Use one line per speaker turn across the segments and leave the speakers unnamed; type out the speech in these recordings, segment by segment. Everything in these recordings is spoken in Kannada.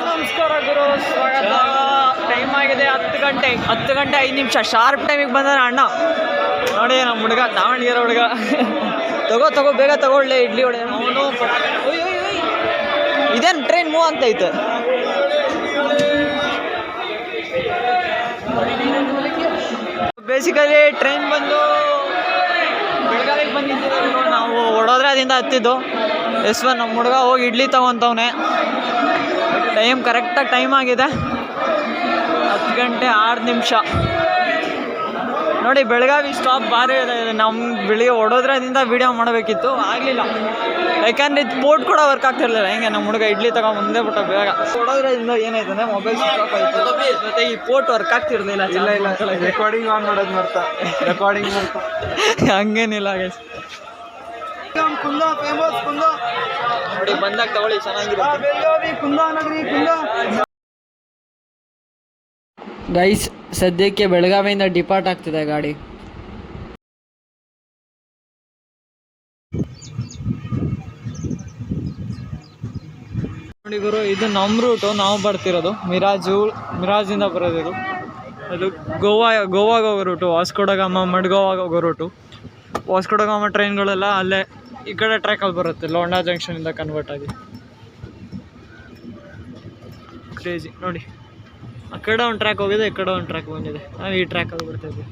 ನಮಸ್ಕಾರ ಗುರು, ಸ್ವಾಗತ. ಟೈಮ್ ಆಗಿದೆ 10 ಗಂಟೆ 5 ನಿಮಿಷ ಶಾರ್ಪ್ ಟೈಮಿಗೆ ಬಂದ ಅಣ್ಣ ನೋಡಿ. ನಮ್ಮ ಹುಡುಗ ದಾವಣಗೆರೆ ಹುಡುಗ. ತಗೋ ಬೇಗ ತಗೊಳ್ಳೆ ಇಡ್ಲಿ ಹೊಡೆ. ಅವನು ಇದೇನು ಟ್ರೈನ್ ಮೂವ್ ಅಂತ ಐತೆ. ಬೇಸಿಕಲಿ ಟ್ರೈನ್ ಬಂದು ಬೆಳಗಾವಿಗೆ ಬಂದಿದ್ದು. ನಾವು ವಡೋದರಾದಿಂದ ಹತ್ತಿದ್ದು. S1 ನಮ್ಮ ಹುಡುಗ ಹೋಗಿ ಇಡ್ಲಿ ತಗೊತವನೆ. ಟೈಮ್ ಕರೆಕ್ಟಾಗಿ ಟೈಮ್ ಆಗಿದೆ 10 ಗಂಟೆ 6 ನಿಮಿಷ ನೋಡಿ. ಬೆಳಗಾವಿ ಸ್ಟಾಪ್ ಭಾರಿ ಇದೆ. ನಮ್ಮ ಬೆಳಿಗ್ಗೆ ವಡೋದರಾದಿಂದ ವೀಡಿಯೋ ಮಾಡಬೇಕಿತ್ತು, ಆಗಲಿಲ್ಲ. ಯಾಕಂದರೆ ಇದು ಪೋರ್ಟ್ ಕೂಡ ವರ್ಕ್ ಆಗ್ತಿರಲಿಲ್ಲ. ಹಿಂಗೆ ನಮ್ಮ ಹುಡುಗ ಇಡ್ಲಿ ತಗೊಂಡು ಮುಂದೆ ಬಿಟ್ಟ ಬೇಗ. ವಡೋದರಾದಿಂದ ಏನಾಯ್ತಂದರೆ ಮೊಬೈಲ್ ಸ್ವಿಚ್ ಆಫ್ ಆಯಿತು, ಮತ್ತು ಈ ಪೋರ್ಟ್ ವರ್ಕ್ ಆಗ್ತಿರಲಿಲ್ಲ. ಇಲ್ಲ
ರೆಕಾರ್ಡಿಂಗ್ ಆನ್ ಮಾಡೋದು ಮಾಡ್ತಾ
ಹಂಗೇನಿಲ್ಲ ಗೈಸ್. ನೋಡಿ ಬಂದಾಗ ತಗೊಳ್ಳಿ, ಚೆನ್ನಾಗಿರುತ್ತೆ. ಗೈಸ್ ಸದ್ಯಕ್ಕೆ ಬೆಳಗಾವಿಯಿಂದ ಡಿಪಾರ್ಟ್ ಆಗ್ತಿದೆ ಗಾಡಿ. ನೋಡಿ ಗುರು, ಇದು ನಮ್ಮ ರೂಟು. ನಾವು ಬರ್ತಿರೋದು ಮಿರಾಜಿಂದ ಬರೋದಿದು. ಅದು ಗೋವಾಗ ಹೋಗೋ ರೂಟು, ವಾಸ್ಕೋ ಡ ಗಾಮ ಮಡ್ಗೋವಾಗ ಹೋಗೋ ರೂಟು. ವಾಸ್ಕೋ ಡ ಗಾಮ ಟ್ರೈನ್ಗಳೆಲ್ಲ ಅಲ್ಲೇ ಈ ಕಡೆ ಟ್ರ್ಯಾಕಲ್ಲಿ ಬರುತ್ತೆ, ಲೋಂಡಾ ಜಂಕ್ಷನಿಂದ ಕನ್ವರ್ಟ್ ಆಗಿ. ಕ್ರೇಜಿ ನೋಡಿ, ಆ ಕಡೆ ಒಂದು ಟ್ರ್ಯಾಕ್ ಹೋಗಿದೆ, ಈ ಕಡೆ ಒಂದು ಟ್ರ್ಯಾಕ್ ಬಂದಿದೆ. ನಾವು ಈ ಟ್ರ್ಯಾಕಲ್ಲಿ ಬರ್ತಾಯಿದ್ವಿ.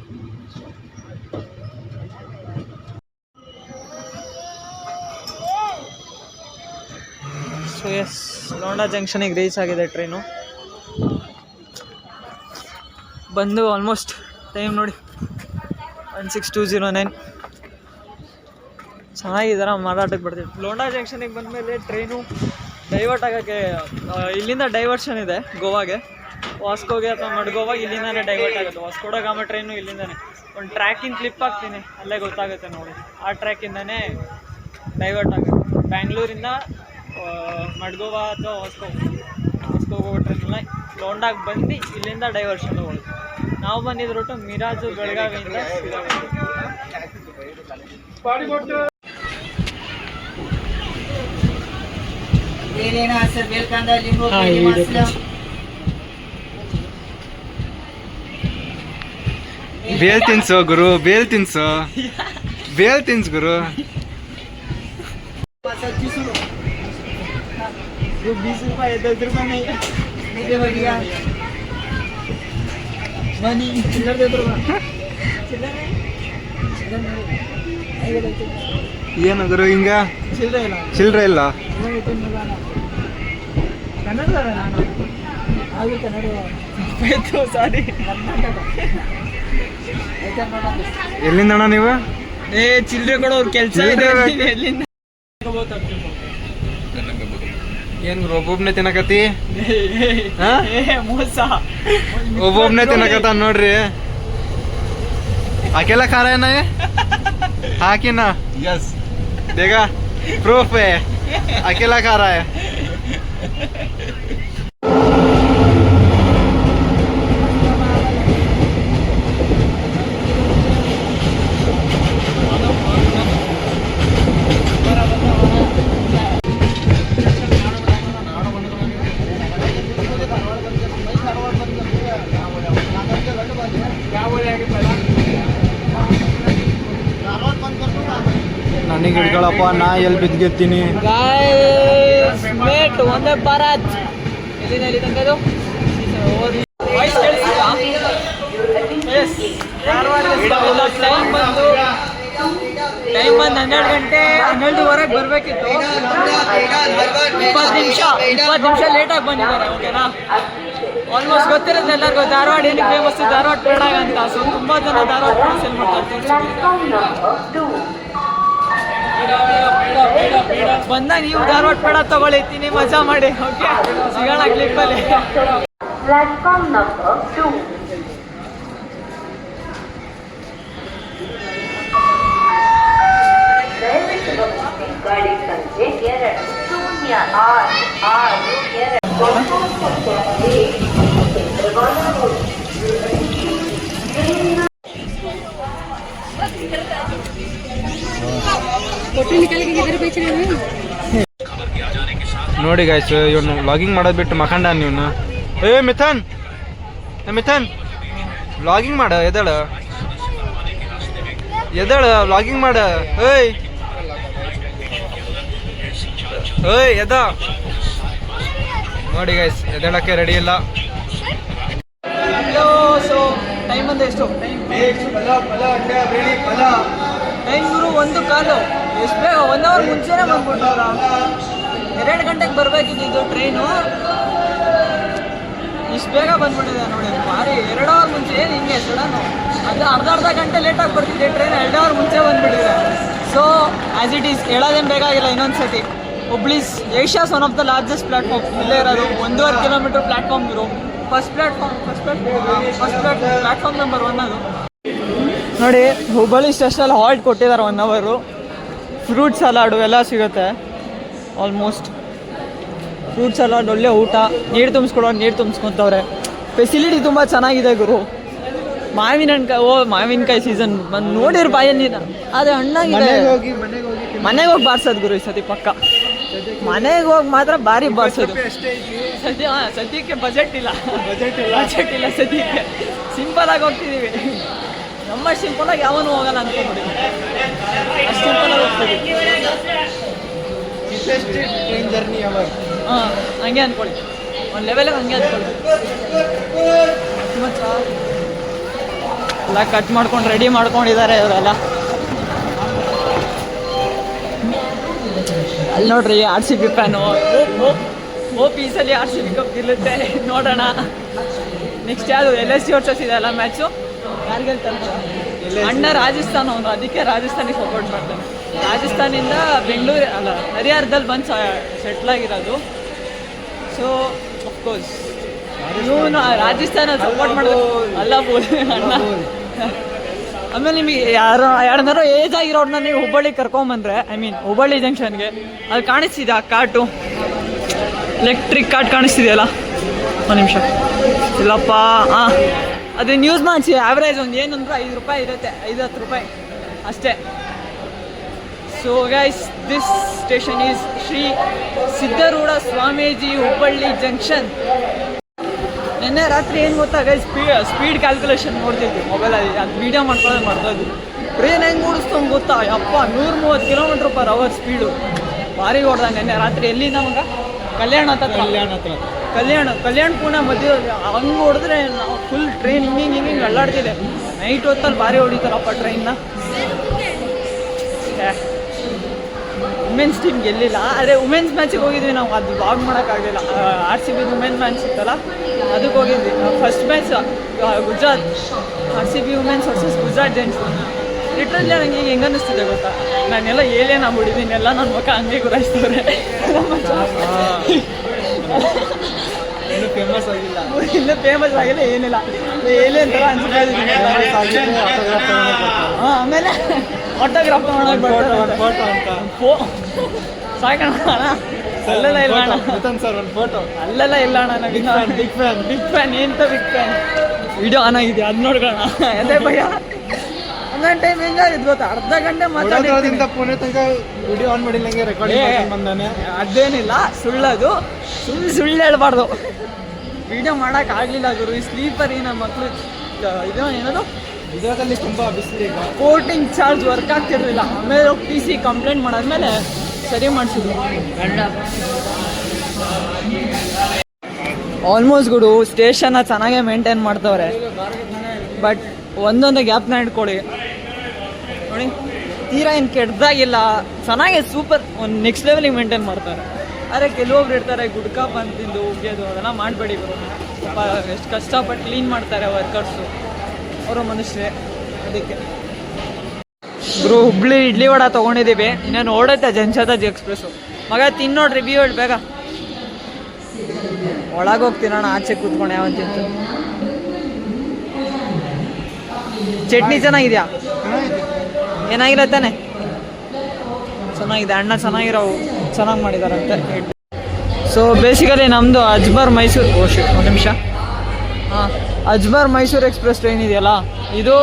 ಸೊ ಎಸ್, ಲೋಂಡಾ ಜಂಕ್ಷನಿಗೆ ರೀಚ್ ಆಗಿದೆ ಟ್ರೈನು. ಬಂದು ಆಲ್ಮೋಸ್ಟ್ ಟೈಮ್ ನೋಡಿ 16:09. ಚೆನ್ನಾಗಿದ್ದಾರೆ. ಮಾರಾಟಕ್ಕೆ ಬರ್ತೀವಿ. ಲೋಂಡಾ ಜಂಕ್ಷನಿಗೆ ಬಂದಮೇಲೆ ಟ್ರೈನು ಡೈವರ್ಟ್ ಆಗೋಕ್ಕೆ ಇಲ್ಲಿಂದ ಡೈವರ್ಷನ್ ಇದೆ ಗೋವಾಗೆ. ವಾಸ್ಕೋಗೆ ಅಥವಾ ಮಡ್ಗೋವಾಗಿ ಇಲ್ಲಿಂದಾನೇ ಡೈವರ್ಟ್ ಆಗುತ್ತೆ. ವಾಸ್ಕೋ ಡ ಗಾಮ ಟ್ರೈನು ಇಲ್ಲಿಂದಾನೆ. ಒಂದು ಟ್ರ್ಯಾಕಿಂದ ಕ್ಲಿಪ್ ಹಾಕ್ತೀನಿ, ಅಲ್ಲೇ ಗೊತ್ತಾಗುತ್ತೆ ನೋಡಿ. ಆ ಟ್ರ್ಯಾಕಿಂದನೇ ಡೈವರ್ಟ್ ಆಗುತ್ತೆ. ಬ್ಯಾಂಗ್ಳೂರಿಂದ ಮಡ್ಗೋವಾ ಅಥವಾ ವಾಸ್ಕೋ ಹೋಗೋ ಟ್ರೈನೆಲ್ಲ ಲೋಂಡಾಗೆ ಬಂದು ಇಲ್ಲಿಂದ ಡೈವರ್ಷನ್ ಹೋಗೋದು. ನಾವು ಬಂದಿದ್ದ ರೂಟು ಮಿರಾಜು ಬೆಳಗಾವಿಯಿಂದ
ಬೇಲ್ ತಿನ್ಸು ಗುರು, ಬೇಲ್ ತಿನ್ಸು ಗುರು.
20 ರೂಪಾಯಿ 10 ರೂಪಾಯಿ ಮನಿ
ಏನು ಗುರು ಹಿಂಗ ಚಿಲ್ಲರೆ ಇಲ್ಲ. ಎಲ್ಲಿಂದ ಅಣ್ಣ ನೀವು?
ಚಿಲ್ಲರೆ ಕೊಡೋರು ಕೆಲಸ ಇದೆ. ಎಲ್ಲಿಂದ
ಏನ್ ಗುರು ಒಬ್ಬೊಬ್ನೇ ತಿನ್ನಕತ್ತಿ?
ಮೋಸ.
ಒಬ್ಬೊಬ್ನೇ ತಿನ್ನಕತ್ತ ನೋಡ್ರಿ. ಅಕೆಲ್ಲ ಖಾರ ಏನ ಹಾಕಿನ? ಯಸ್ ದೇಗ ಪ್ರೂಫ್ ಅಕೆಲ್ಲ ಖಾರ. ನನಗೆ ಹಿಡ್ಕೊಳಪ್ಪ, ನಾ ಎಲ್ಲಿ ಬಿದ್ದಿರ್ತೀನಿ.
ಒಂದೇ ಭಾರತ್ ಟೈಮ್ ಬಂದು 12 ಗಂಟೆ 12:15 ಬರಬೇಕಿತ್ತು. 20 ನಿಮಿಷ ಲೇಟಾಗಿ ಬಂದಿದ್ದಾರೆ. ಓಕೆನಾ? ಆಲ್ಮೋಸ್ಟ್ ಗೊತ್ತಿರುತ್ತೆ ಎಲ್ಲರಿಗೂ ಧಾರವಾಡ ಏನಕ್ಕೆ ಫೇಮಸ್, ಧಾರವಾಡ ಪೇಡ ಅಂತ. ಸೊ ತುಂಬ ಜನ ಧಾರವಾಡ ಪೇಡ ಸೇಲ್ ಮಾಡ್ತಾರೆ. ಬಂದಾಗ ನೀವು ಧಾರವಾಡ ಪೇಡ ತಗೊಳ್ತೀನಿ, ಮಜಾ ಮಾಡಿ. ಓಕೆ, ಸಿಗೋಣ ಕ್ಲಿಪ್ಪಲ್ಲಿ.
Platform number 2. ಗಾಡಿ ಸಂಖ್ಯೆ
2 निकल के किधर बेच रहे हैं?
ನೋಡಿ ಗಾಯ್ಸ್, ಇವನು ವ್ಲಾಗಿಂಗ್ ಮಾಡೋದು ಬಿಟ್ಟು ಮಖಂಡ ನೀವನು. ಮಿಥನ್ ಮಿಥನ್ ವ್ಲಾಗಿಂಗ್ ಮಾಡ, ಎದಳ ವ್ಲಾಗಿಂಗ್ ಮಾಡ. ಎದ ನೋಡಿ ಗೈಸ್, ಎದಳಕ್ಕೆ ರೆಡಿ ಇಲ್ಲ.
ಸೊ ಟೈಮ್ ಅಂದ್ರೆ ಎಷ್ಟು ಟೈಮ್ ಗುರು 1:15. ಎಷ್ಟು ಬೇಗ 1 ಅವರ್ ಮುಂಚೆನೇ ಬಂದ್ಬಿಟ್ಟವ್ರ. 2 ಗಂಟೆಗೆ ಬರಬೇಕಿದ್ದು ಟ್ರೈನು, ಇಷ್ಟು ಬೇಗ ಬಂದ್ಬಿಟ್ಟಿದೆ ನೋಡಿ. ಭಾರಿ 2 ಅವರ್ ಮುಂಚೆ ಏನು ಹಿಂಗೆ ಸಡನ್ನು, ಅದು ಅರ್ಧ ಗಂಟೆ ಲೇಟಾಗಿ ಬರ್ತಿದ್ದೆ ಟ್ರೈನ್, 2 ಅವರ್ ಮುಂಚೆ ಬಂದ್ಬಿಟ್ಟಿದೆ. ಸೊ ಆ್ಯಸ್ ಇಟ್ ಈಸ್ ಹೇಳೋದೇನು ಬೇಕಾಗಿಲ್ಲ. ಇನ್ನೊಂದು ಸತಿ Hubli's Asia's one of the largest platform ಇಲ್ಲೇ ಇರೋದು. 1.5 ಕಿಲೋಮೀಟರ್ ಪ್ಲಾಟ್ಫಾರ್ಮ್ ಇರೋ ಫಸ್ಟ್ ಪ್ಲಾಟ್ಫಾರ್ಮ್ ನಂಬರ್ 1 ಅದು ನೋಡಿ. ಹುಬ್ಬಳ್ಳಿ ಸ್ಟೇಷನಲ್ಲಿ ಹಾಲ್ಟ್ ಕೊಟ್ಟಿದ್ದಾರೆ 1 ಅವರು. ಫ್ರೂಟ್ ಸಲಾಡು ಎಲ್ಲ ಸಿಗುತ್ತೆ ಆಲ್ಮೋಸ್ಟ್. ಫ್ರೂಟ್ ಸಲಾಡ್, ಒಳ್ಳೆ ಊಟ, ನೀರು ತುಂಬಿಸ್ಕೊಡೋರು ನೀರು ತುಂಬಿಸ್ಕೊತವ್ರೆ. ಫೆಸಿಲಿಟಿ ತುಂಬ ಚೆನ್ನಾಗಿದೆ ಗುರು. ಮಾವಿನಕಾಯಿ ಸೀಸನ್ ಬಂದು ನೋಡಿರ್ ಬಾಯಲ್ಲಿ ಅದೇ ಹಣ್ಣಾಗಿದೆ. ಮನೆಗೆ ಹೋಗಿ ಬಾರ್ಸೋದು ಗುರು ಈ ಸತಿ ಪಕ್ಕ. ಮನೆಗೆ ಹೋಗಿ ಮಾತ್ರ ಭಾರಿ ಬಾರ್ಸೋದು. ಸದ್ಯಕ್ಕೆ ಬಜೆಟ್ ಇಲ್ಲ ಸದ್ಯಕ್ಕೆ. ಸಿಂಪಲಾಗಿ ಹೋಗ್ತಿದ್ದೀವಿ. ನಮ್ಮ ಸಿಂಪಲಾಗಿ ಯಾವನು ಹೋಗಲ್ಲ ಅನ್ಕೊಂಡ್ಬಿಡಿ. ಅಷ್ಟು ಸಿಂಪಲಾಗಿ ಹೋಗ್ತೀವಿ. ಹಾಂ, ಹಂಗೆ ಅಂದ್ಕೊಳ್ಳಿ. ಒಂದು ಲೆವೆಲಿಗೆ ಹಂಗೆ ಅಂದ್ಕೊಳ್ಳಿ. ಎಲ್ಲ ಕಟ್ ಮಾಡ್ಕೊಂಡು ರೆಡಿ ಮಾಡ್ಕೊಂಡಿದ್ದಾರೆ ಇವರೆಲ್ಲ. ಅಲ್ಲಿ ನೋಡ್ರಿ RCB ಫ್ಯಾನು. ಪೀಸಲ್ಲಿ RCB ಕಪ್ ಗೆಲ್ಲುತ್ತೆ ನೋಡೋಣ. ನೆಕ್ಸ್ಟ್ ಯಾವುದು LSG ವರ್ಸಸ್ ಇದೆಲ್ಲ ಮ್ಯಾಚು. ಯಾರು ಗೆಲ್ತಾರೆ? ಅಣ್ಣ ರಾಜಸ್ಥಾನ ಅವನು, ಅದಕ್ಕೆ ರಾಜಸ್ಥಾನಿಗೆ ಸಪೋರ್ಟ್ ಮಾಡ್ತಾನೆ. ರಾಜಸ್ಥಾನಿಂದ ಬೆಂಗಳೂರು ಅಲ್ಲ ಹರಿಹರದಲ್ಲಿ ಬಂದು ಸೆಟ್ಲಾಗಿರೋದು. ಸೊ ಅಫ್ಕೋರ್ಸ್ ಇವನು ರಾಜಸ್ಥಾನ ಸಪೋರ್ಟ್ ಮಾಡೋದು ಅಲ್ಲ ಅಣ್ಣ. ಆಮೇಲೆ ನಿಮಗೆ ಯಾರನ್ನಾರು ಏಜ್ ಆಗಿರೋರನ್ನ ನೀವು ಹುಬ್ಬಳ್ಳಿಗೆ ಕರ್ಕೊಂಬಂದ್ರೆ, ಹುಬ್ಬಳ್ಳಿ ಜಂಕ್ಷನ್ಗೆ ಅದು ಕಾಣಿಸ್ತಿದೆ ಆ ಕಾರ್ಟು, ಎಲೆಕ್ಟ್ರಿಕ್ ಕಾರ್ಟ್ ಕಾಣಿಸ್ತಿದೆಯಲ್ಲ. ಒಂದು ನಿಮಿಷ ಇಲ್ಲಪ್ಪ. ಹಾಂ, ಅದನ್ನ ಯೂಸ್ ಮಾಡಿಸಿ. ಆ್ಯಾವ್ರೇಜ್ ಒಂದು ಏನಂದ್ರೆ 5 ರೂಪಾಯಿ ಇರುತ್ತೆ, 5-10 ರೂಪಾಯಿ ಅಷ್ಟೇ. So guys, this station is Shri Siddharudha Swamiji Hubballi junction. ನಿನ್ನೆ ರಾತ್ರಿ ಏನು ಗೊತ್ತಾ ಗೈಸ್, ಸ್ಪೀಡ್ ಕ್ಯಾಲ್ಕುಲೇಷನ್ ನೋಡ್ತಿದ್ವಿ ಮೊಬೈಲಲ್ಲಿ. ಅದು ವೀಡಿಯೋ ಮಾಡ್ಕೊಳ್ಳೋದು ಮಾಡ್ತಾಯಿದ್ವಿ. ಟ್ರೈನ್ ಹೆಂಗೆ ಓಡಿಸ್ತಂಗೆ ಗೊತ್ತಾ? ಯಪ್ಪ 130 km/h ಸ್ಪೀಡು. ಭಾರಿ ಓಡ್ದ ನಿನ್ನೆ ರಾತ್ರಿ. ಎಲ್ಲಿ ನಮಗೆ ಕಲ್ಯಾಣ ಪುಣೆ ಮಧ್ಯದಲ್ಲಿ ಹಂಗೆ ಹೊಡೆದ್ರೆ ನಾವು ಫುಲ್ ಟ್ರೈನ್ ಹಿಂಗೆ ಅಲ್ಲಾಡ್ತಿದೆ. ನೈಟ್ ಹೊತ್ತಲ್ಲಿ ಭಾರಿ ಹೊಡಿತಾರಪ್ಪ ಟ್ರೈನ್ನ. ವುಮೆನ್ಸ್ ಟೀಮ್ ಗೆಲ್ಲಿಲ್ಲ, ಆದರೆ ವುಮೆನ್ಸ್ ಮ್ಯಾಚಿಗೆ ಹೋಗಿದ್ವಿ ನಾವು. ಅದು ವ್ಲಾಗ್ ಮಾಡೋಕ್ಕಾಗಲಿಲ್ಲ. RCB ವುಮೆನ್ಸ್ ಮ್ಯಾಚ್ ಇತ್ತಲ್ಲ, ಅದಕ್ಕೆ ಹೋಗಿದ್ವಿ. First match Gujarat RCB women's versus Gujarat gents. Literally ನನಗೆ ಹೆಂಗೆ ಅನ್ನಿಸ್ತಿದೆ ಗೊತ್ತಾ, ನಾನೆಲ್ಲ ಏಲೇನು ಆಗ್ಬಿಟ್ಟಿದ್ದೀನಿ. ಎಲ್ಲ ನನ್ನ ಮುಖ ಹಂಗೆ ಗುರಾಯಿಸ್ತವ್ರೆ. ಇನ್ನೂ ಫೇಮಸ್ ಆಗಿಲ್ಲ, ಏನಿಲ್ಲ. ಏಲೇನ್ ಥರ ಅನ್ಸ್ಕೊಂಡಿದ್ದೀನಿ. ಹಾಂ, ಆಮೇಲೆ ಆಟೋಗ್ರಾಫ್ ಮಾಡೋಕೆ ಫೋಟೋ ಅಂತ ಸಾಕಣ ಅಣ್ಣ. ಅಲ್ಲೆಲ್ಲ ಇಲ್ಲ ಅಣ್ಣ ಸರ್, ಒಂದು ಫೋಟೋ ಅಲ್ಲೆಲ್ಲ ಇಲ್ಲ ಅಣ್ಣ. ಬಿಗ್ ಫ್ಯಾನ್ ಎಂತ ಬಿಗ್ ಫ್ಯಾನ್. ವಿಡಿಯೋ ಆನ್ ಆಗಿದೆ, ಅದು ನೋಡ್ಕೋಣ. ಅದೇ ಭಯ. ಒಂದೊಂದು ಟೈಮ್ ಹೆಂಗಾಗಿದ್ದು ಗೊತ್ತಾ, ಅರ್ಧ ಗಂಟೆ ಮಾತಾಡೋದ್ರಿಂದ
ಪುಣೆ ತನಕ ವಿಡಿಯೋ ಆನ್ ಮಾಡಿಲ್ಲ, ರೆಕಾರ್ಡಿಂಗ್ ಬಂದಾನೆ.
ಅದೇನಿಲ್ಲ, ಸುಳ್ಳದು. ಸುಳ್ಳು ಹೇಳ್ಬಾರ್ದು. ವಿಡಿಯೋ ಮಾಡೋಕ್ಕಾಗಲಿಲ್ಲ ಗುರು. ಈ ಸ್ಲೀಪರ್ ನಮ್ಮ ಮಕ್ಕಳು ಇದು ಏನದು
ಇದರಲ್ಲಿ ತುಂಬ ಬಿಸಿಲಿಗ.
ಕೋಟಿಂಗ್ ಚಾರ್ಜ್ ವರ್ಕ್ ಆಗ್ತಿರಲಿಲ್ಲ. ಆಮೇಲೆ TC ಕಂಪ್ಲೇಂಟ್ ಮಾಡಾದ್ಮೇಲೆ ಸರಿ ಮಾಡಿಸಿದ್ರು. ಆಲ್ಮೋಸ್ಟ್ ಗುರು ಸ್ಟೇಷನ್ನ ಚೆನ್ನಾಗೇ ಮೇಂಟೈನ್ ಮಾಡ್ತವ್ರೆ. ಬಟ್ ಒಂದೊಂದು ಗ್ಯಾಪ್ನ ಇಟ್ಕೊಳ್ಳಿ ನೋಡಿ, ತೀರಾ ಏನು ಕೆಟ್ಟದಾಗಿಲ್ಲ, ಚೆನ್ನಾಗೆ ಸೂಪರ್ ಒಂದು ನೆಕ್ಸ್ಟ್ ಲೆವೆಲಿಗೆ ಮೇಂಟೈನ್ ಮಾಡ್ತಾರೆ. ಆದರೆ ಕೆಲವೊಬ್ರು ಇರ್ತಾರೆ ಗುಡ್ಕಾ ಬಂದು ತಿಂದು ಉಗ್ಯೋದು, ಅದೆಲ್ಲ ಮಾಡಬೇಡಿ ಗುರು. ಸ್ವಲ್ಪ ಎಷ್ಟು ಕಷ್ಟಪಟ್ಟು ಕ್ಲೀನ್ ಮಾಡ್ತಾರೆ ವರ್ಕರ್ಸು, ಅವರು ಮನುಷ್ಯರೇ. ಅದಕ್ಕೆ ಗುರು ಹುಬ್ಳಿ ಇಡ್ಲಿ ವಡ ತೊಗೊಂಡಿದ್ದೀವಿ. ಇನ್ನೇನು ಓಡುತ್ತೆ ಜನಶತಾಬ್ದಿ ಎಕ್ಸ್ಪ್ರೆಸ್ಸು. ಮಗ ತಿನ್ನೋಡು ರಿವ್ಯೂ ಹೇಳಿ ಬೇಗ. ಒಳಗೆ ಹೋಗ್ತೀನಣ್ಣ, ಆಚೆ ಕೂತ್ಕೊಂಡು ಯಾವನ್ ತಿಂತು. ಚಟ್ನಿ ಚೆನ್ನಾಗಿದೆಯಾ? ಏನಾಗಿರೋ ತಾನೆ? ಚೆನ್ನಾಗಿದೆ. ಅಣ್ಣ ಚೆನ್ನಾಗಿರೋವು ಚೆನ್ನಾಗಿ ಮಾಡಿದಾರಂತೆ. ಸೊ ಬೇಸಿಕಲಿ ನಮ್ಮದು ಅಜ್ಮರ್ ಮೈಸೂರು ಒಂದು ನಿಮಿಷ. ಹಾಂ, ಅಜ್ಮರ್ ಮೈಸೂರು ಎಕ್ಸ್ಪ್ರೆಸ್ ಟ್ರೈನ್ ಇದೆಯಲ್ಲ, ಇದು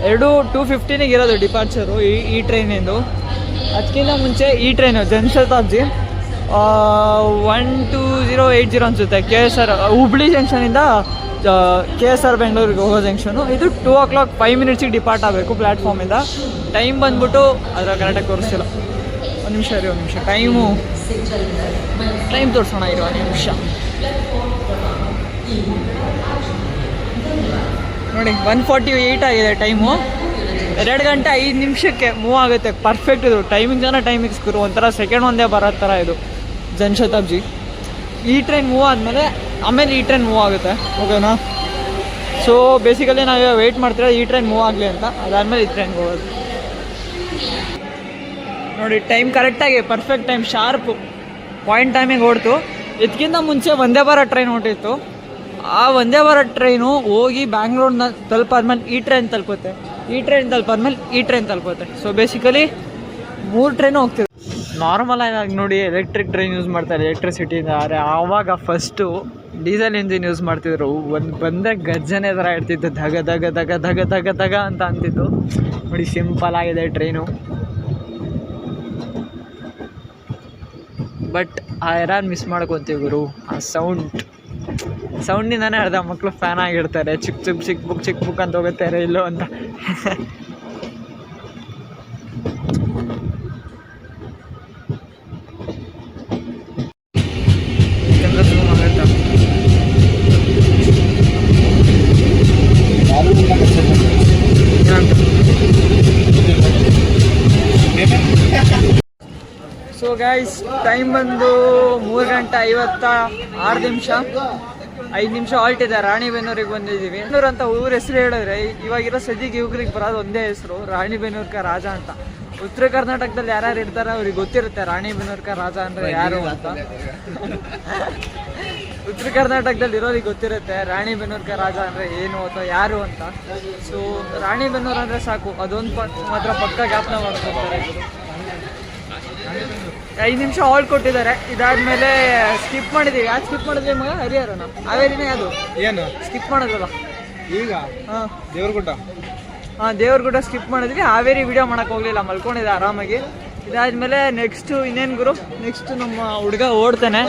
2:15 ಇರೋದು ಡಿಪಾರ್ಚರು ಈ ಟ್ರೈನಿಂದು. ಅದಕ್ಕಿಂತ ಮುಂಚೆ ಈ ಟ್ರೈನು ಜನಶತಾಬ್ದಿ 1280 ಅನಿಸುತ್ತೆ. KSR ಹುಬ್ಳಿ ಜಂಕ್ಷನಿಂದ KSR ಬೆಂಗಳೂರಿಗೆ ಹೋಗೋ ಜಂಕ್ಷನು. ಇದು 2 o'clock 5 minutes ಡಿಪಾರ್ಟ್ ಆಗಬೇಕು ಪ್ಲ್ಯಾಟ್ಫಾರ್ಮಿಂದ. ಟೈಮ್ ಬಂದ್ಬಿಟ್ಟು ಅದರ ಕರೆಕ್ಟಾಗಿ ತೋರಿಸ್ತಿಲ್ಲ. ಒಂದು ನಿಮಿಷ ರೀ, ಒಂದು ನಿಮಿಷ ಟೈಮ್ ತೋರಿಸೋಣ ಇರೋ ಒಂದು ನಿಮಿಷ. ನೋಡಿ 1:48 ಆಗಿದೆ ಟೈಮು. 2 ಗಂಟೆ 5 ನಿಮಿಷಕ್ಕೆ ಮೂವ್ ಆಗುತ್ತೆ. ಪರ್ಫೆಕ್ಟ್ ಇದು ಟೈಮಿಂಗ್ ಜನ ಟೈಮಿಂಗ್ ಸ್ಕೂರು ಒಂಥರ ಸೆಕೆಂಡ್ ಒಂದೇ ಬರೋ ಥರ ಇದು ಜನಶತಾಬ್ದಿ. ಈ ಟ್ರೈನ್ ಮೂವ್ ಆದಮೇಲೆ ಆಮೇಲೆ ಈ ಟ್ರೈನ್ ಮೂವ್ ಆಗುತ್ತೆ. ಓಕೆನಾ? ಸೊ ಬೇಸಿಕಲಿ ನಾವು ವೆಯ್ಟ್ ಮಾಡ್ತೀರಾ ಈ ಟ್ರೈನ್ ಮೂವ್ ಆಗಲಿ ಅಂತ. ಅದಾದಮೇಲೆ ಈ ಟ್ರೈನ್ಗೆ ಹೋಗೋದು. ನೋಡಿ ಟೈಮ್ ಕರೆಕ್ಟಾಗಿ ಪರ್ಫೆಕ್ಟ್ ಟೈಮ್ ಶಾರ್ಪು ಪಾಯಿಂಟ್ ಟೈಮಿಗೆ ಓಡ್ತು. ಇದಕ್ಕಿಂತ ಮುಂಚೆ ವಂದೇ ಭಾರತ್ ಟ್ರೈನ್ ಹೊಂಟಿತ್ತು. ಆ ವಂದೇ ಭಾರತ್ ಟ್ರೈನು ಹೋಗಿ ಬ್ಯಾಂಗ್ಳೂರ್ನ ತಲುಪಾದ್ಮೇಲೆ ಈ ಟ್ರೈನ್ ತಲುಪುತ್ತೆ. ಈ ಟ್ರೈನ್ ತಲುಪಾದ್ಮೇಲೆ ಈ ಟ್ರೈನ್ ತಲುಪುತ್ತೆ. ಸೊ ಬೇಸಿಕಲಿ 3 ಟ್ರೈನು ಹೋಗ್ತಿದೆ. ನಾರ್ಮಲ್ ಆಗಿ ನೋಡಿ ಎಲೆಕ್ಟ್ರಿಕ್ ಟ್ರೈನ್ ಯೂಸ್ ಮಾಡ್ತಾರೆ ಎಲೆಕ್ಟ್ರಿಸಿಟಿಯಿಂದ. ಆದರೆ ಆವಾಗ ಫಸ್ಟು ಡೀಸೆಲ್ ಇಂಜಿನ್ ಯೂಸ್ ಮಾಡ್ತಿದ್ರು. ಒಂದು ಬಂದರೆ ಗರ್ಜನೆ ಥರ ಇರ್ತಿತ್ತು, ಧಗ ಧಗ ಧಗ ಧಗ ಧಗ ಧಗ ಅಂತ ಅಂತಿತ್ತು. ನೋಡಿ ಸಿಂಪಲ್ ಆಗಿದೆ ಟ್ರೈನು. ಬಟ್ ಆ ಎರಾನ್ ಮಿಸ್ ಮಾಡ್ಕೊತೀವಿ ಗುರು. ಆ ಸೌಂಡಿಂದಾನೇ ಅರ್ಧ ಮಕ್ಕಳು ಫ್ಯಾನ್ ಆಗಿರ್ತಾರೆ. ಚಿಕ್ಕ ಬುಕ್ ಅಂತ ಹೋಗುತ್ತಾರೆ ಇಲ್ಲೋ ಅಂತ. ಸೊ ಗೈಸ್ ಟೈಮ್ ಬಂದು 3 ಗಂಟೆ 56 ನಿಮಿಷ. 5 ನಿಮಿಷ ಹಾಲ್ಟ್ ಇದೆ. ರಾಣಿಬೆನ್ನೂರಿಗೆ ಬಂದಿದ್ದೀವಿ. ಬೆನ್ನೂರು ಅಂತ ಊರ ಹೆಸರು ಹೇಳಿದ್ರೆ ಇವಾಗಿರೋ ಸದ್ಯಕ್ಕೆ ಯುವಕರಿಗೆ ಬರೋದು ಒಂದೇ ಹೆಸರು, ರಾಣಿಬೆನ್ನೂರ್ಕ ರಾಜ ಅಂತ. ಉತ್ತರ ಕರ್ನಾಟಕದಲ್ಲಿ ಯಾರ್ಯಾರು ಇರ್ತಾರೆ ಅವ್ರಿಗೆ ಗೊತ್ತಿರುತ್ತೆ ರಾಣಿಬೆನ್ನೂರ್ಕ ರಾಜ ಅಂದರೆ ಯಾರು ಅಂತ. ಉತ್ತರ ಕರ್ನಾಟಕದಲ್ಲಿ ಇರೋರಿಗೆ ಗೊತ್ತಿರುತ್ತೆ ರಾಣಿಬೆನ್ನೂರ್ಕ ರಾಜ ಅಂದರೆ ಏನು ಅಥವಾ ಯಾರು ಅಂತ. ಸೊ ರಾಣಿಬೆನ್ನೂರು ಅಂದರೆ ಸಾಕು, ಅದೊಂದು ಮಾತ್ರ ಪಕ್ಕ ಜ್ಞಾಪನ ಮಾಡ್ಕೊತಾರೆ. 5 ನಿಮಿಷ ಹಾಲ್ಟ್ ಕೊಟ್ಟಿದ್ದಾರೆ. ಇದಾದ್ಮೇಲೆ ಸ್ಕಿಪ್ ಮಾಡಿದ್ದೀವಿ. ಯಾಕೆ ಸ್ಕಿಪ್ ಮಾಡಿದ್ವಿ ಮಗ? ಹರಿಹರನ ಹಾವೇರಿನೇ ಅದು
ಏನು
ಸ್ಕಿಪ್ ಮಾಡೋದಲ್ಲ
ಈಗ? ಹಾಂ,
ದೇವ್ರಗುಡ್ಡ ಸ್ಕಿಪ್ ಮಾಡಿದ್ವಿ. ಹಾವೇರಿ ವಿಡಿಯೋ ಮಾಡೋಕ್ಕೆ ಹೋಗಲಿಲ್ಲ, ಮಲ್ಕೊಂಡಿದ್ದೆ ಆರಾಮಾಗಿ. ಇದಾದಮೇಲೆ ನೆಕ್ಸ್ಟು ಇನ್ನೇನು ಗುರು, ನೆಕ್ಸ್ಟು ನಮ್ಮ ಹುಡುಗ ಓಡ್ತಾನೆ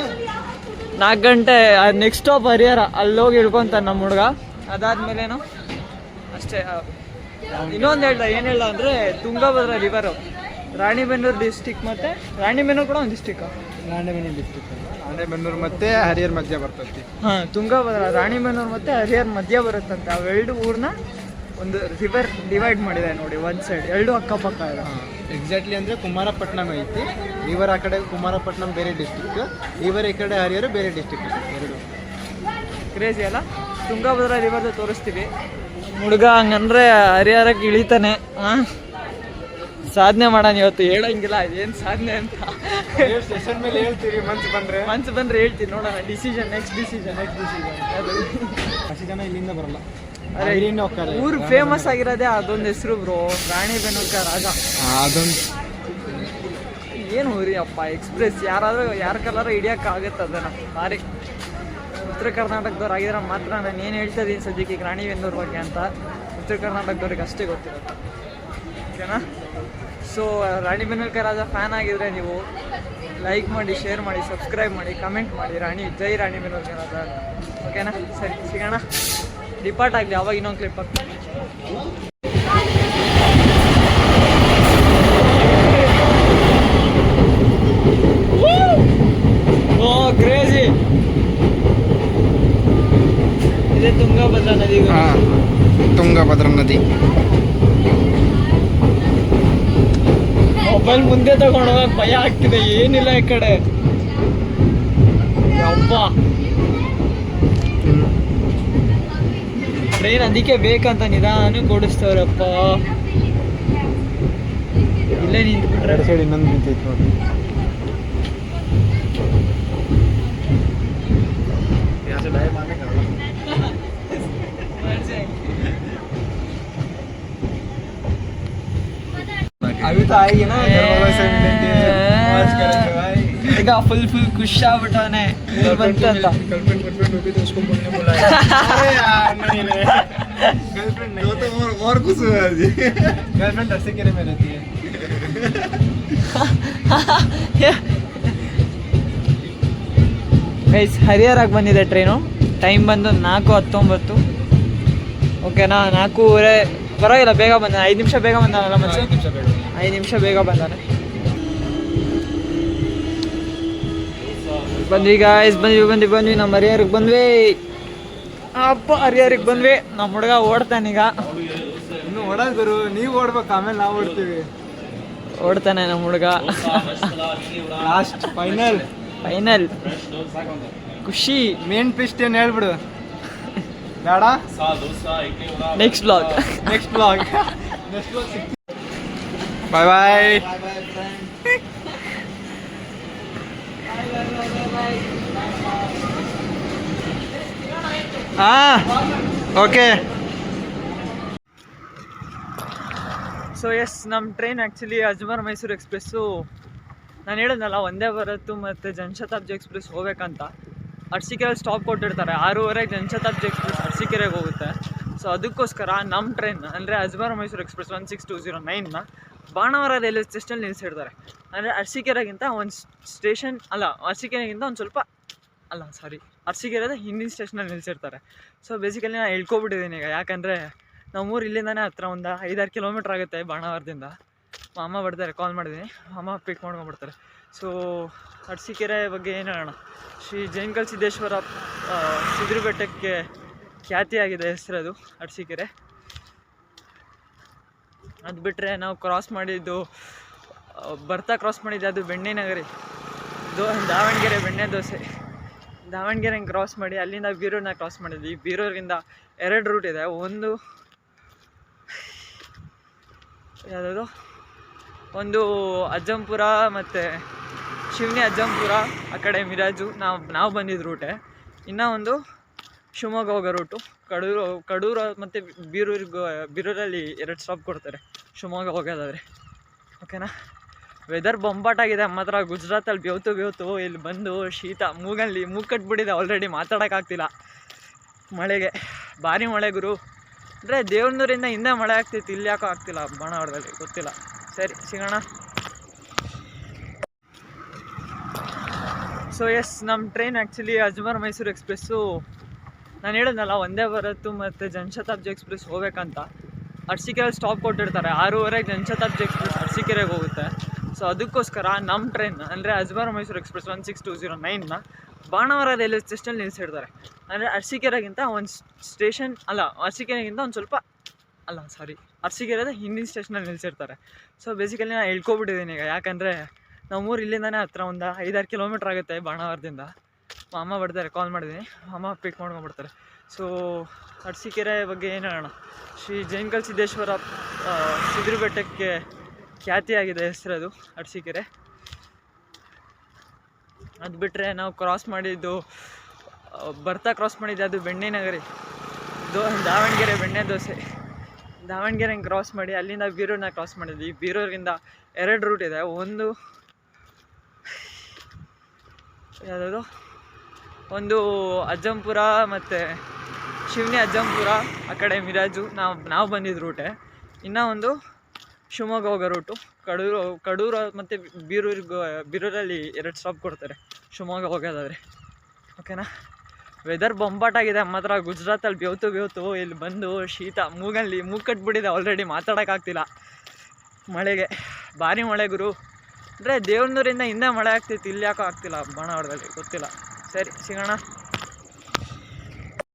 4 ಗಂಟೆ. ನೆಕ್ಸ್ಟ್ ಸ್ಟಾಪ್ ಹರಿಹರ, ಅಲ್ಲೋಗಿ ಇಳ್ಕೊತಾನೆ ನಮ್ಮ ಹುಡುಗ. ಅದಾದಮೇಲೇನು ಅಷ್ಟೇ. ಇನ್ನೊಂದು ಏನು ಹೇಳ್ದ ಅಂದರೆ ತುಂಗಭದ್ರಾ ರಿವರು ರಾಣಿಬೆನ್ನೂರು ಡಿಸ್ಟಿಕ್ ಮತ್ತು ರಾಣಿಬೆನ್ನೂರು ಕೂಡ ಒಂದು ಡಿಸ್ಟಿಕ್.
ರಾಣಿಬೆನ್ನೂರು ಮತ್ತು ಹರಿಹರ ಮಧ್ಯ ಬರ್ತೈತಿ.
ಹಾಂ, ತುಂಗಭದ್ರಾ ರಾಣಿಬೆನ್ನೂರು ಮತ್ತು ಹರಿಹರ ಮಧ್ಯ ಬರುತ್ತಂತೆ. ಅವೆರಡು ಊರನ್ನ ಒಂದು ರಿವರ್ ಡಿವೈಡ್ ಮಾಡಿದೆ ನೋಡಿ, ಒಂದು ಸೈಡ್. ಎರಡು ಅಕ್ಕಪಕ್ಕ ಇದೆ.
ಎಕ್ಸಾಕ್ಟ್ಲಿ ಅಂದರೆ ಕುಮಾರಪಟ್ಟಣಂ ಐತಿ. ರಿವರ್ ಆ ಕಡೆ ಕುಮಾರಪಟ್ಟಣಂ ಬೇರೆ ಡಿಸ್ಟಿಕ್, ರಿವರ್ ಈ ಕಡೆ ಹರಿಹರ ಬೇರೆ ಡಿಸ್ಟಿಕ್. ಎರಡು
ಕ್ರೇಜಿ ಅಲ್ಲ? ತುಂಗಭದ್ರಾ ರಿವರ್ದು ತೋರಿಸ್ತೀವಿ. ಹುಡುಗ ಹಂಗಂದ್ರೆ ಹರಿಹರಕ್ಕೆ ಇಳಿತಾನೆ. ಸಾಧನೆ ಮಾಡೋಣ ಇವತ್ತು. ಹೇಳಂಗಿಲ್ಲ ಏನು ಸಾಧನೆ ಅಂತ.
ಸ್ಟೇಷನ್ ಮೇಲೆ ಹೇಳ್ತೀವಿ,
ಮನ್ಸು ಬಂದರೆ ಹೇಳ್ತೀನಿ. ನೋಡೋಣ. ನೆಕ್ಸ್ಟ್ ಡಿಸಿಷನ್ ಅದು.
ಅಷ್ಟು ಜನ ಇಲ್ಲಿಂದ ಬರಲ್ಲ.
ಅರೆ ಊರು ಫೇಮಸ್ ಆಗಿರೋದೇ ಅದೊಂದು ಹೆಸರು ಬ್ರೋ, ರಾಣಿಬೆನ್ನೂರ್ಕ ರಾಜ.
ಅದೊಂದು
ಏನು ಊರಿ ಅಪ್ಪ ಎಕ್ಸ್ಪ್ರೆಸ್. ಯಾರ ಕಲಾರು ಹಿಡಿಯೋಕ್ಕಾಗತ್ತೆ ಅದನ್ನು. ಭಾರಿ ಉತ್ತರ ಕರ್ನಾಟಕದವ್ರು ಆಗಿದ್ರೆ ಮಾತ್ರ ನಾನು ಏನು ಹೇಳ್ತಾ ಇದ್ದೀನಿ ಸದ್ಯಕ್ಕೆ ಈಗ ರಾಣಿಬೆನ್ನೂರು ಬಗ್ಗೆ ಅಂತ ಉತ್ತರ ಕರ್ನಾಟಕದವ್ರಿಗೆ ಅಷ್ಟೇ ಗೊತ್ತಿರುತ್ತೆ. ಓಕೆನಾ? ಸೊ ರಾಣಿಬೆನ್ನೂರ್ಕ ರಾಜ ಫ್ಯಾನ್ ಆಗಿದ್ರೆ ನೀವು ಲೈಕ್ ಮಾಡಿ, ಶೇರ್ ಮಾಡಿ, ಸಬ್ಸ್ಕ್ರೈಬ್ ಮಾಡಿ, ಕಮೆಂಟ್ ಮಾಡಿ. ಜೈ ರಾಣಿಬೆನ್ನೂರ್ಕ ರಾಜ ಅಂತ. ಓಕೆನಾ? ಸರಿ, ಸಿಗೋಣ. ಡಿಪಾರ್ಟ್ ಆಗಲಿ ಅವಾಗ ಇನ್ನೊಂದು ಕ್ಲಿಪ್ ಆಗ್ತದೆ. ಓ ಕ್ರೇಜಿ. ಇದೇ ತುಂಗಭದ್ರಾ ನದಿ.
ತುಂಗಭದ್ರಾ ನದಿ.
ಮೊಬೈಲ್ ಮುಂದೆ ತಗೊಂಡು ಹೋಗಕ್ಕೆ ಭಯ ಆಗ್ತಿದೆ. ಏನಿಲ್ಲ ಈ ಕಡೆ. ಅಪ್ಪ ಟ್ರೈನ್ ಅದಕ್ಕೆ ಬೇಕಂತ ನಿಧಾನಕ್ಕೆ ಓಡಿಸ್ತವ್ರಪ್ಪ. ಇಲ್ಲೇ ನಿಂತ್ಬಿಟ್ರೆ
ಸೈಡ್ ಇನ್ನೊಂದು ನಿಂತೈತೆ ನೋಡಿ.
अभी तो आएगी ना ಈಗ ಫುಲ್ ಖುಷಿ ಆಗ್ಬಿಟ್ಟವನೆ ಬಂತಂತ.
और कुछ गर्लफ्रेंड रस्सीकेरे में रहती है.
ಗೈಸ್ ಹರಿಹರಾಗಿ ಬಂದಿದೆ ಟ್ರೈನು. ಟೈಮ್ ಬಂದು 4:19. ಓಕೆನಾ, 4:15 ಪರವಾಗಿಲ್ಲ, ಬೇಗ ಬಂದಾನೆ. 5 ನಿಮಿಷ ಬೇಗ ಬಂದಾನಲ್ಲ ಮಚ್ಚು? 5 ನಿಮಿಷ ಬೇಗ ಬಂದಾನೆ. ಬಂದ್ವಿ ಗಾಯ್ಸ್, ಬಂದ್ವಿ ನಮ್ಮ ಹರಿಹರಕ್ಕೆ ಬಂದ್ವಿ. ಅಪ್ಪ ಹರಿಹರಕ್ಕೆ ಬಂದ್ವಿ. ನಮ್ಮ ಹುಡುಗ ಓಡ್ತಾನೀಗ.
ಇನ್ನು ಓಡೋದು ಗುರು, ನೀವು ಓಡ್ಬೇಕು, ಆಮೇಲೆ ನಾವು ಓಡ್ತೀವಿ.
ಓಡ್ತಾನೆ ನಮ್ಮ ಹುಡುಗ.
ಲಾಸ್ಟ್ ಫೈನಲ್
ಖುಷಿ.
ಮೇನ್ ಟ್ವಿಸ್ಟ್ ಏನು ಹೇಳ್ಬಿಡು ಬೇಡ.
Next blog.
Bye bye. Okay.
So yes, ನಮ್ಮ train actually Ajmer Mysuru express. ನಾನು ಹೇಳಿದ್ನಲ್ಲ, ಒಂದೇ ಭಾರತ್ ಮತ್ತು ಜನಶತಾಬ್ದಿ ಎಕ್ಸ್ಪ್ರೆಸ್ ಹೋಗ್ಬೇಕಂತ. ಅರಸೀಕೆರೆಯಲ್ಲಿ ಸ್ಟಾಪ್ ಕೊಟ್ಟಿರ್ತಾರೆ. 6:15 ಜನಶತಾಬ್ದಿ ಎಕ್ಸ್ಪ್ರೆಸ್ ಅರಸೀಕೆರೆಗೆ ಹೋಗುತ್ತೆ. ಸೊ ಅದಕ್ಕೋಸ್ಕರ ನಮ್ಮ ಟ್ರೈನ್ ಅಂದರೆ ಅಜ್ಮರ್ ಮೈಸೂರು ಎಕ್ಸ್ಪ್ರೆಸ್ 16209ನ ಬಾಣಾವರ ರೈಲ್ವೆ ಸ್ಟೇಷನಲ್ಲಿ ನಿಲ್ಲಿಸಿರ್ತಾರೆ. ಅಂದರೆ ಅರಸೀಕೆರೆಗಿಂತ ಒಂದು ಸ್ಟೇಷನ್ ಅಲ್ಲ, ಅರಸೀಕೆರೆಗಿಂತ ಒಂದು ಸ್ವಲ್ಪ ಅಲ್ಲ, ಅರಸೀಕೆರೆದ ಹಿಂದಿನ ಸ್ಟೇಷನಲ್ಲಿ ನಿಲ್ಲಿಸಿರ್ತಾರೆ. ಸೊ ಬೇಸಿಕಲಿ ನಾನು ಹೇಳ್ಕೊಬಿಟ್ಟಿದ್ದೀನಿ ಈಗ, ಯಾಕಂದರೆ ನಮ್ಮೂರು ಇಲ್ಲಿಂದನೇ ಹತ್ರ ಒಂದು 5-6 ಕಿಲೋಮೀಟ್ರ್ ಆಗುತ್ತೆ ಬಾಣಾವರದಿಂದ. ಮಾಮ ಬರ್ತಾರೆ, ಕಾಲ್ ಮಾಡಿದ್ದೀನಿ, ಮಾಮ ಪಿಕ್ ಮಾಡ್ಕೊಂಡ್ಬಿಡ್ತಾರೆ. ಸೊ ಅರಸೀಕೆರೆ ಬಗ್ಗೆ ಏನು ಹೇಳೋಣ, ಶ್ರೀ ಜೈನಕಲ್ ಸಿದ್ದೇಶ್ವರ ಸಿದ್ರಿ ಬೆಟ್ಟಕ್ಕೆ ಖ್ಯಾತಿಯಾಗಿದೆ ಹೆಸರದು ಅರಸೀಕೆರೆ. ಅದು ಬಿಟ್ಟರೆ ನಾವು ಕ್ರಾಸ್ ಮಾಡಿದ್ದು ಕ್ರಾಸ್ ಮಾಡಿದ್ದು ಅದು ಬೆಣ್ಣೆ ನಗರಿ, ದಾವಣಗೆರೆ ಬೆಣ್ಣೆ ದೋಸೆ. ದಾವಣಗೆರೆ ಕ್ರಾಸ್ ಮಾಡಿ ಅಲ್ಲಿಂದ ಬೀರೂರನ್ನ ಕ್ರಾಸ್ ಮಾಡಿದ್ವಿ. ಬೀರೂರಿಂದ 2 ರೂಟ್ ಇದೆ. ಒಂದು ಯಾವುದಾದ್ರು ಒಂದು ಅಜ್ಜಂಪುರ ಮತ್ತು ಶಿವನಿ ಅಜ್ಜಂಪುರ, ಆ ಕಡೆ ಮಿರಾಜು ನಾವು ಬಂದಿದ್ದ ರೂಟೆ. ಇನ್ನೂ ಒಂದು ಶಿವಮೊಗ್ಗ ಹೋಗೋ ರೂಟು. ಕಡೂರು ಮತ್ತು ಬೀರೂರಲ್ಲಿ 2 ಸ್ಟಾಪ್ ಕೊಡ್ತಾರೆ ಶಿವಮೊಗ್ಗ ಹೋಗೋದಾದರೆ. ಓಕೆನಾ, ವೆದರ್ ಬೊಂಬಾಟಾಗಿದೆ ಮಾತ್ರ. ಗುಜರಾತಲ್ಲಿ ಬೇವ್ತು ಇಲ್ಲಿ ಬಂದು ಶೀತ, ಮೂಗಲ್ಲಿ ಕಟ್ಬಿಟ್ಟಿದೆ ಆಲ್ರೆಡಿ, ಮಾತಾಡೋಕ್ಕಾಗ್ತಿಲ್ಲ ಮಳೆಗೆ. ಭಾರಿ ಮಳೆ ಗುರು. ಅಂದರೆ ದೇವನೂರಿಂದ ಹಿಂದೆ ಮಳೆ ಆಗ್ತಿತ್ತು, ಇಲ್ಲಿ ಯಾಕೋ ಆಗ್ತಿಲ್ಲ ಬಾಣಾವರದಲ್ಲಿ, ಗೊತ್ತಿಲ್ಲ. ಸರಿ, ಸಿಗೋಣ. ಸೊ ಎಸ್, ನಮ್ಮ train actually Ajmer Mysuru express. ನಾನು ಹೇಳಿದ್ನಲ್ಲ, ಒಂದೇ ಭಾರತ್ ಮತ್ತು ಜನಶತಾಬ್ದಿ ಎಕ್ಸ್ಪ್ರೆಸ್ ಹೋಗ್ಬೇಕಂತ. ಅರಸೀಕೆರೆಯಲ್ಲಿ ಸ್ಟಾಪ್ ಕೊಟ್ಟಿರ್ತಾರೆ. 6:15 ಜನಶತಾಬ್ದಿ ಎಕ್ಸ್ಪ್ರೆಸ್ ಅರಸೀಕೆರೆಗೆ ಹೋಗುತ್ತೆ. ಸೊ ಅದಕ್ಕೋಸ್ಕರ ನಮ್ಮ ಟ್ರೈನ್ ಅಂದರೆ ಅಜ್ಮರ್ ಮೈಸೂರು ಎಕ್ಸ್ಪ್ರೆಸ್ 16209ನ ಬಾಣಾವರ ರೈಲ್ವೆ ಸ್ಟೇಷನಲ್ಲಿ ನಿಲ್ಲಿಸಿರ್ತಾರೆ. ಅಂದರೆ ಅರಸೀಕೆರೆಗಿಂತ ಒಂದು ಸ್ಟೇಷನ್ ಅಲ್ಲ, ಅರಸೀಕೆರೆಗಿಂತ ಒಂದು ಸ್ವಲ್ಪ ಅಲ್ಲ, ಅರಸೀಕೆರೆದ ಹಿಂದಿನ ಸ್ಟೇಷನಲ್ಲಿ ನಿಲ್ಲಿಸಿರ್ತಾರೆ. ಸೊ ಬೇಸಿಕಲಿ ನಾನು ಹೇಳ್ಕೊಬಿಟ್ಟಿದ್ದೀನಿ ಈಗ, ಯಾಕಂದರೆ ನಮ್ಮೂರು ಇಲ್ಲಿಂದನೇ ಹತ್ರ ಒಂದು 5-6 ಕಿಲೋಮೀಟ್ರ್ ಆಗುತ್ತೆ ಬಾಣಾವರದಿಂದ. ಮಾಮ ಬರ್ತಾರೆ, ಕಾಲ್ ಮಾಡಿದ್ದೀನಿ, ಮಾಮ ಪಿಕ್ ಮಾಡ್ಕೊಂಡ್ಬಿಡ್ತಾರೆ. ಸೊ ಅರಸೀಕೆರೆ ಬಗ್ಗೆ ಏನು ಹೇಳೋಣ, ಶ್ರೀ ಜೈನಕಲ್ ಸಿದ್ದೇಶ್ವರ ಸಿದ್ರಿ ಬೆಟ್ಟಕ್ಕೆ ಖ್ಯಾತಿಯಾಗಿದೆ ಹೆಸರದು ಅರಸೀಕೆರೆ. ಅದು ಬಿಟ್ಟರೆ ನಾವು ಕ್ರಾಸ್ ಮಾಡಿದ್ದು ಕ್ರಾಸ್ ಮಾಡಿದ್ದು ಅದು ಬೆಣ್ಣೆ ನಗರಿ, ದಾವಣಗೆರೆ ಬೆಣ್ಣೆ ದೋಸೆ. ದಾವಣಗೆರೆ ಕ್ರಾಸ್ ಮಾಡಿ ಅಲ್ಲಿಂದ ಬೀರೂರನ್ನ ಕ್ರಾಸ್ ಮಾಡಿದ್ವಿ. ಬೀರೂರಿಂದ 2 ರೂಟ್ ಇದೆ. ಒಂದು ಯಾವುದಾದ್ರು ಒಂದು ಅಜ್ಜಂಪುರ ಮತ್ತು ಶಿವನಿ ಅಜ್ಜಂಪುರ, ಆ ಕಡೆ ಮಿರಾಜು ನಾವು ಬಂದಿದ್ದ ರೂಟೆ. ಇನ್ನೂ ಒಂದು ಶಿವಮೊಗ್ಗ ಹೋಗೋ ರೂಟು. ಕಡೂರು ಮತ್ತು ಬೀರೂರಲ್ಲಿ 2 ಸ್ಟಾಪ್ ಕೊಡ್ತಾರೆ ಶಿವಮೊಗ್ಗ ಹೋಗೋದಾದರೆ. ಓಕೆನಾ, ವೆದರ್ ಬೊಂಬಾಟಾಗಿದೆ ಮಾತ್ರ. ಗುಜರಾತಲ್ಲಿ ಬೇವ್ತು ಇಲ್ಲಿ ಬಂದು ಶೀತ, ಮೂಗಲ್ಲಿ ಕಟ್ಬಿಟ್ಟಿದೆ ಆಲ್ರೆಡಿ, ಮಾತಾಡೋಕ್ಕಾಗ್ತಿಲ್ಲ ಮಳೆಗೆ. ಭಾರಿ ಮಳೆ ಗುರು. ಅಂದರೆ ದೇವನೂರಿಂದ ಹಿಂದೆ ಮಳೆ ಆಗ್ತಿತ್ತು, ಇಲ್ಲಿ ಯಾಕೋ ಆಗ್ತಿಲ್ಲ ಬಾಣಾವರದಲ್ಲಿ, ಗೊತ್ತಿಲ್ಲ. ಸರಿ, ಸಿಗೋಣ.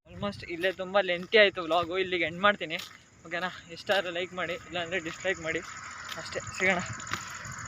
ಆಲ್ಮೋಸ್ಟ್ ಇಲ್ಲೇ ತುಂಬ ಲೆಂತಿ ಆಯಿತು ವ್ಲಾಗು, ಇಲ್ಲಿಗೆ ಎಂಡ್ ಮಾಡ್ತೀನಿ. ಓಕೆನಾ, ಇಷ್ಟಾದ್ರೂ ಲೈಕ್ ಮಾಡಿ, ಇಲ್ಲಾಂದರೆ ಡಿಸ್ಲೈಕ್ ಮಾಡಿ ಅಷ್ಟೇ. ಸಿಗೋಣ.